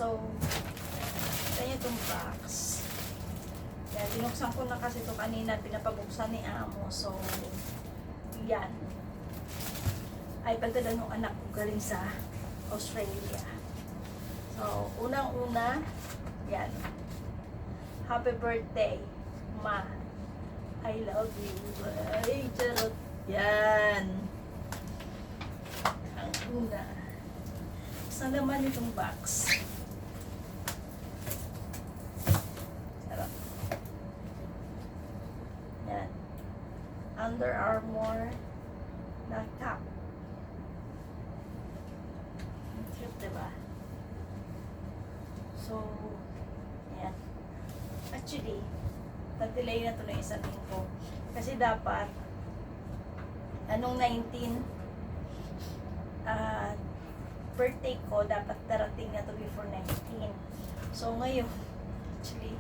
So, kaya itong box. Yan, binuksan ko na kasi ito kanina, pinapabuksan ni Amo. So, yan. Ay, pagdala ng anak ko galing sa Australia. So, unang-una, yan. Happy birthday, Ma. I love you. Ay, charot. Yan. Ang una. Saan naman itong box? Charot. Yan. Under Armour na cap. Ang cute, diba? So, yan. Actually, nag-delay na ito na isang linggo. Kasi dapat, anong 19, birthday ko, dapat darating na to before 19. So, ngayon, actually,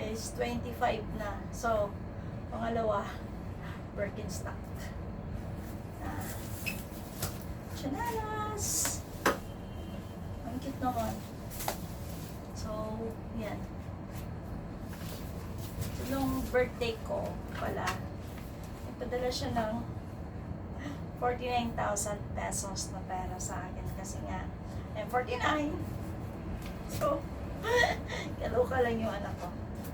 is 25 na. So, pangalawa, Birkenstock. Chanalas! Ang cute naman. So, yan. So, nung birthday ko pala, nagpadala siya ng 49,000 pesos na pera sa akin kasi nga, I'm 49. So, kaloka lang yung anak ko.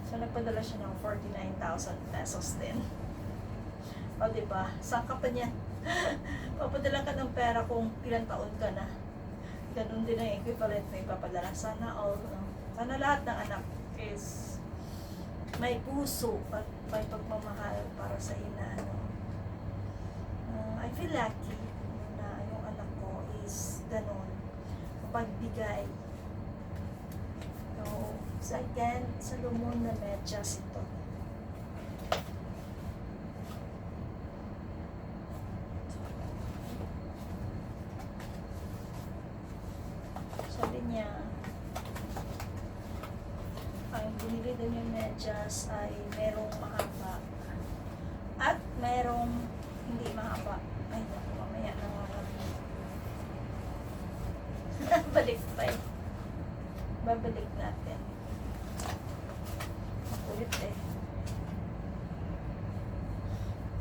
So, nagpadala siya ng 49,000 pesos din. O, diba? Saan ka pa niyan? Papadala ka ng pera kung ilang taon ka na. Ganun din ang equivalent na ipapadala. Sana all, sana lahat ng anak is may puso at may pagmamahal para sa ina. I feel lucky na yung anak ko is ganun. Mapagbigay. So, second, Salomon na medyas ito. Sabi niya, ang binili din yung medyas ay merong mahaba at merong hindi mahaba. Ay, naku, mamaya na nga. Balik pa eh. Babalik natin. Makulit eh.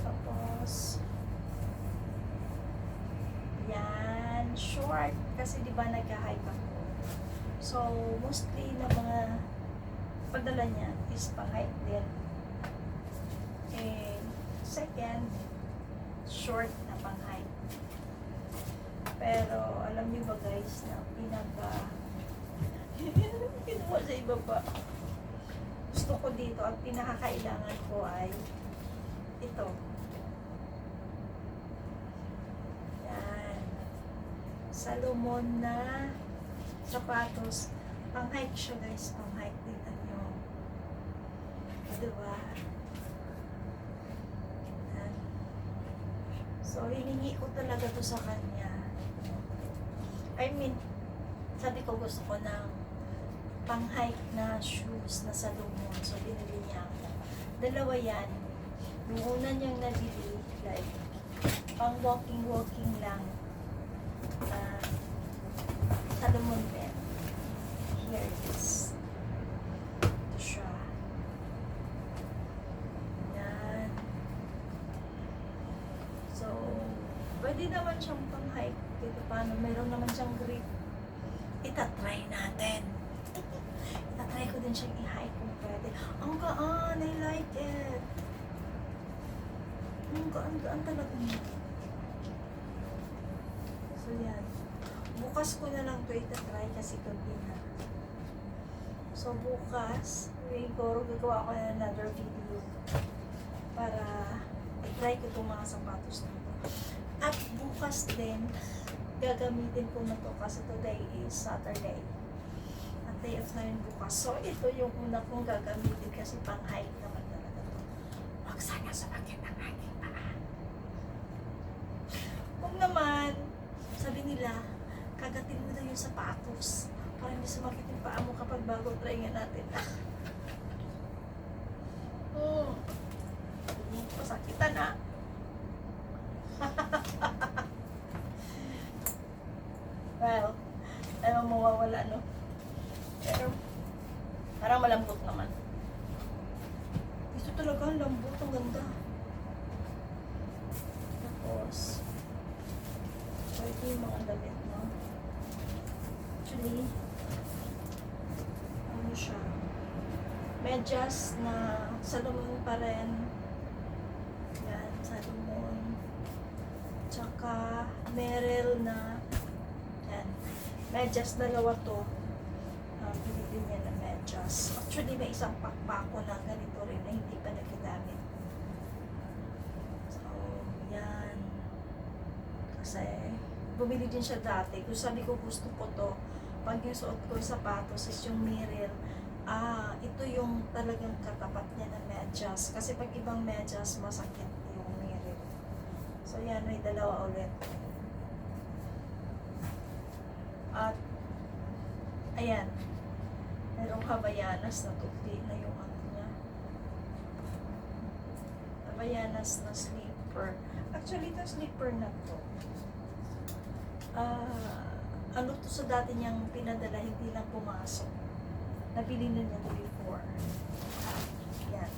Tapos, yan, short. Kasi di ba nag-hike ako. So, mostly na mga padala niya is pang-hike din. And second, short na pang-hike. Pero, alam niyo ba guys, na kinuha sa iba pa. Gusto ko dito at pinakakailangan ko ay ito. Yan. Salomon na sapatos. Pang-hike siya guys. Pang-hike din nyo. Diba? Yan. So, hiningi ko talaga to sa kanya. I mean, sabi ko gusto ko ng pang-hike na shoes na Salomon. So, binili niya ako. Dalawa yan. Yung una niyang nabili, like, pang walking lang. Salomon pen. Here it is. Ito siya. Yan. So, pwede naman siyang pang-hike. Dito paano, mayroon naman siyang grip. Itatry natin. Itatry ko din siyang i-hike kung pwede. Ang gaan, I like it. Ang gaan talaga niya. So, yan. Bukas ko na lang ito itatry kasi gabi na. So, bukas, siguro gagawa ko na another video para i-try ko itong mga sapatos na ito. At bukas din, gagamitin ko na to kasi today is Saturday. At day of na yun bukas. So, ito yung una kong gagamitin kasi pang-hike naman talaga to. Huwag sana sumakit ang aking paa. Huwag naman, sabi nila, kagatin mo na yung sapatos para hindi sumakit yung paa mo kapag bago try nga natin. Pasakitan na. Well, alam mo, mawawala, no? Pero, parang malambot naman. Ito talaga, ang lambot, ang ganda. Tapos, pwede yung mga damit, no? Actually, ano siya? Medyas na Salomon pa rin. Yan, Salomon. Tsaka, Merrell na, yan. Medyas, dalawa to. Binibili niya na medyas. Actually, may isang pakpako na ganito rin na hindi pa nagagamit. So, yan. Kasi, bumili din siya dati. Kung sabi ko gusto ko to, pag yung suot ko yung sapatos is yung Merrell, ito yung talagang katapat niya na medyas. Kasi pag ibang medyas, masakit yung Merrell. So, yan, may dalawa ulit. At, ayan, merong Havaianas na tukli na yung ano niya. Havaianas na slipper. Actually, ito slipper na to. Ano to sa dati niyang pinadala, hindi lang pumasok. Nabili na niya to before. Yan.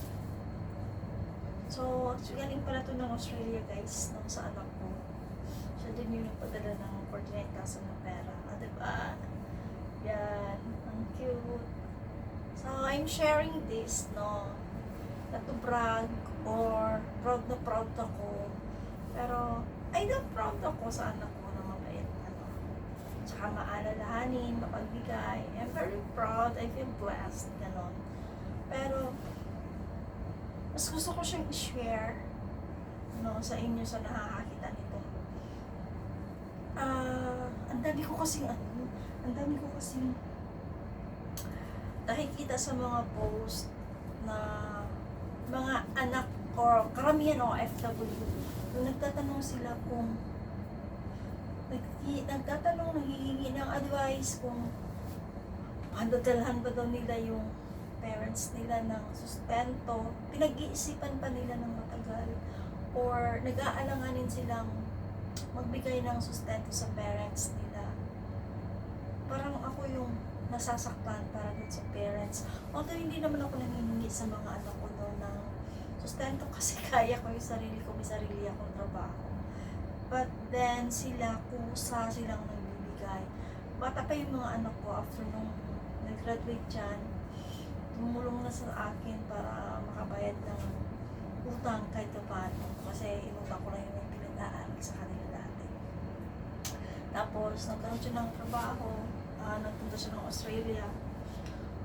So, actually, galing pala to ng Australia, guys, nung sa anak ko. Siya din yung nagpadala ng 49,000 na pera. Diba? Yan. Ang cute. So, I'm sharing this, no? Not to brag or proud na proud ako. Pero, ay na proud ako sa anak ko na mabait. Ano? Tsaka maalalahanin, mapagbigay. I'm very proud. I feel blessed. Ganon. Pero, mas gusto ko siyang i-share, no, sa inyo sa nakakakita nito. Ang dami ko kasing nakikita sa mga post na mga anak or karamihan o FW, nung nagtatanong sila kung nanghihingi ng advice kung dadalhan ba daw nila yung parents nila ng sustento, pinag-iisipan pa nila ng matagal, or nag-aalanganin silang magbigay ng sustento sa parents nila. Parang ako yung nasasaktan para dun sa parents. Although hindi naman ako nangihingi sa mga anak ko no, ng sustento kasi kaya ko yung sarili ko, may sarili akong trabaho. But then sila, kusa silang nagbibigay. Bata pa yung mga anak ko after nung nag-graduate dyan, tumulong na sa akin para makabayad ng utang kahit paano. Kasi inutang ko lang yung pinag-aaral sa kanila dati. Tapos, nagkaroon siya ng trabaho, nagpunta siya ng Australia.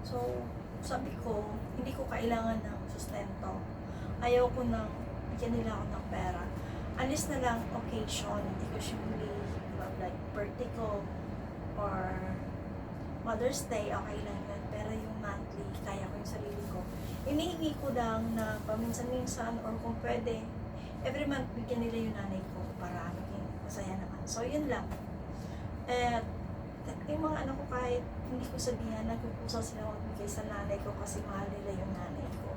So, sabi ko, hindi ko kailangan ng sustento. Ayaw ko nang bigyan nila ako ng pera. Alis na lang occasion, hindi ko usually, like birthday ko or Mother's Day, okay lang yun. Pero yung monthly, kaya ko yung sarili ko. Inihingi ko lang na paminsan-minsan or kung pwede, every month bigyan nila yung nanay ko para maging masaya naman. So, yun lang. At yung mga anak ko kahit hindi ko sabihan, nagpupusa sila magbigay sa nanay ko kasi mahal nila yung nanay ko.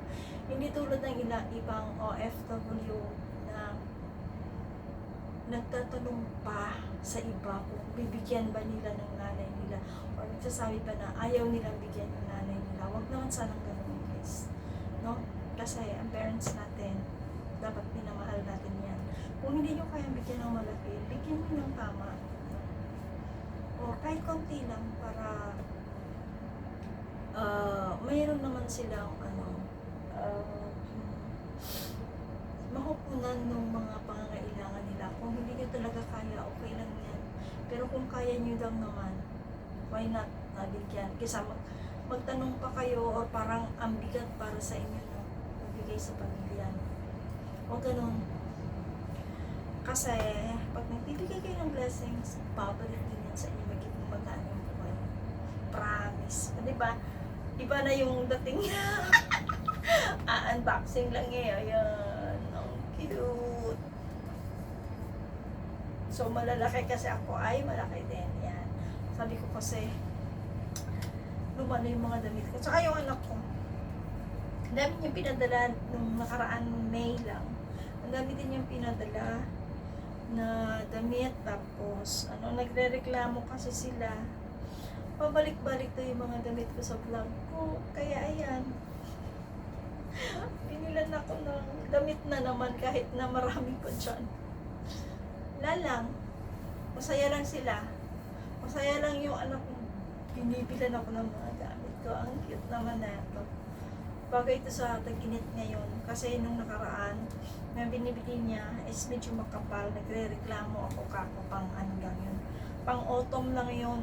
Hindi tulad ng ibang OFW na nagtatanong pa sa iba kung bibigyan ba nila ng nanay nila or nagsasabi pa na ayaw nilang bigyan yung nanay nila. Huwag naman sanang ganun, guys. No? Kasi ang parents natin, dapat pinamahal natin yan. Kung hindi nyo kayang bigyan ng malaki, bigyan nyo ng tama. O kahit konti lang para mayroon naman silang mahupunan ng mga pangangailangan nila. Kung hindi nyo talaga kaya, okay lang yan. Pero kung kaya nyo lang naman, why not nabigyan? Kesa magtanong pa kayo or parang ang bigat para sa inyo na magbigay sa pamilya. O ganun. Kasi pag nagbibigay kayo ng blessings, babalik din yan sa inyo. Magiging magkaan yung buhay. Promise. Diba? Iba na yung dating unboxing lang eh. Ayan. Ang cute. So, malalaki kasi ako. Ay, malaki din. Yan. Sabi ko kasi, lumano yung mga damit ko. Tsaka yung anak ko. Ang dami niyang pinadala nung nakaraan May lang. Ang dami din niyang pinadala na damit. Tapos, nagre-reklamo kasi sila pabalik-balik to yung mga damit ko sa vlog ko. Kaya ayan, binilan ako ng damit na naman kahit na marami ko dyan. Wala lang, masaya lang sila. Masaya lang yung anak ko. Binibilan ako ng mga gamit ko. Ang cute naman na ito. Bagay ito sa tag-init ngayon. Kasi nung nakaraan, na binibili niya is medyo makapal. Nagre-reklamo ako pang ano lang yun. Pang autumn lang yun.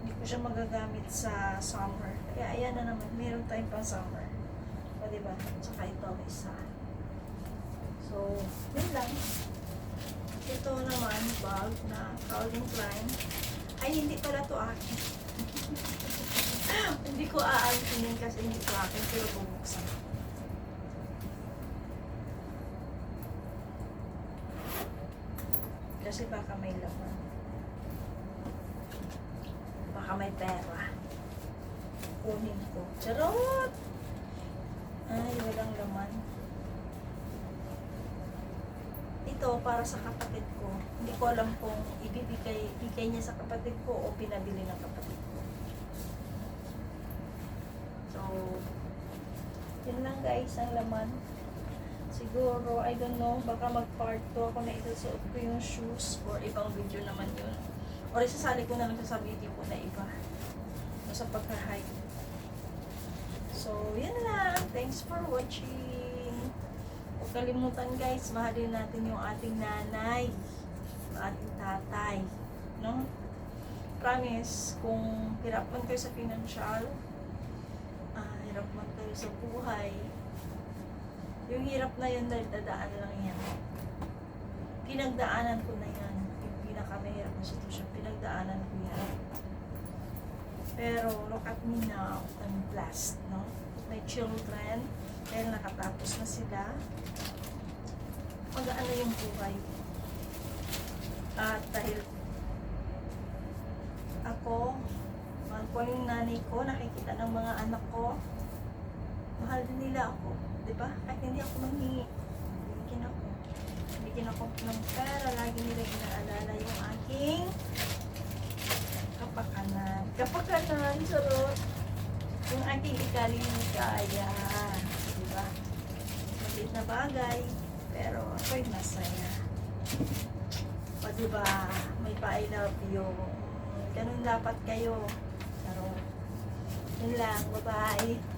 Hindi ko siya magagamit sa summer. Kaya ayan na naman. Meron tayong pang summer. O diba? Tsaka ito isa. So, yun lang. Ito naman, bag na Calvin Klein. Ay, hindi pala to akin. Hindi ko aangkinin kasi hindi ko akin. Pero bubuksan. Kasi baka may laman. Baka may pera. Kunin ko. Charot! Ay, walang laman. Ito para sa kapatid ko. Hindi ko alam kung ibigay niya sa kapatid ko o pinabili ng kapatid ko. So, yun lang guys ang laman. Siguro, I don't know, baka mag-part 2 ako na isusuot ko yung shoes or ibang video naman yun. Or isasali ko na lang sa video ko na iba. O sa pagka-hike. So, yun lang. Thanks for watching. Huwag kalimutan guys, mahalin natin yung ating nanay, yung ating tatay. No? Promise, kung hirap man kayo sa financial, hirap man kayo sa buhay, yung hirap na yun dahil dadaan lang yan. Pinagdaanan ko na yan. Yung pinakamahirap na sitwasyon, pinagdaanan ko yan. Pero look at me now, I'm blessed, no? My children, dahil nakatapos na sila, mag-ano yung buhay. At dahil ako, mahal ko yung nanay ko, nakikita ng mga anak ko, mahal din nila ako. Diba? Kahit hindi ako manghingi, bigyan ako ng pera, lagi nila inaalala yung aking kapakanan, sarot, yung aking ikaligaya, diba? Maliit na bagay, pero ako'y masaya. O diba, may pa-I love you, ganun dapat kayo, sarot. Yun lang, bye-bye.